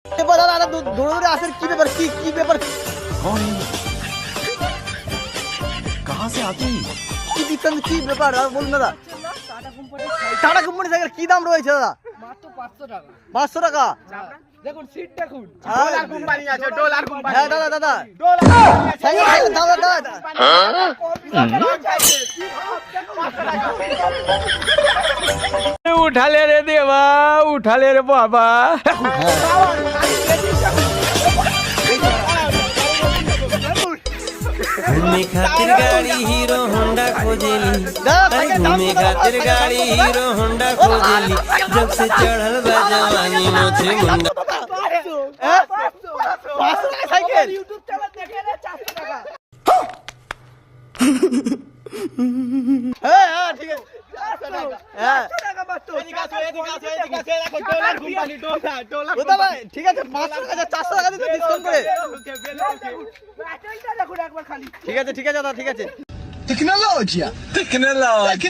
দাদা দৌড়ে আসেন, কি ব্যাপার, কি ব্যাপার, कहाँ से आते हैं? কি দিচ্ছেন, কি ব্যাপার বলুন দাদা। টাটা কোম্পানি সাইকেল কি দাম রয়েছে দাদা? মাত্র 500 টাকা। 500 টাকা। দেখুন সিট দেখুন। ডলার কোম্পানি আছে, ডলার কোম্পানি। হ্যাঁ দাদা সাইকেল দাদা उठाले रे देवा, उठाले रे बाबा। घूमे खातिर गाड़ी हीरो होंडा खोजेली, अरे घूमे खातिर गाड़ी हीरो होंडा खोजेली, जब से चढ़ल बा जवानी मोछे मुंडा। 500 টাকা সাইকেল। ইউটিউব চ্যানেল দেখে নে 400 টাকা। হ্যাঁ ঠিক আছে। হ্যাঁ 400 টাকা মাত্র। এদিকে আসো, দেখো ডলার কোম্পানি, ডলার। ও দাদা ঠিক আছে, 500 টাকা 400 টাকা দিতে ডিসকাউন্ট করে। ব্যাটারিটা দেখুন একবার খালি। ঠিক আছে দাদা, ঠিক আছে। टेक्नोलॉजी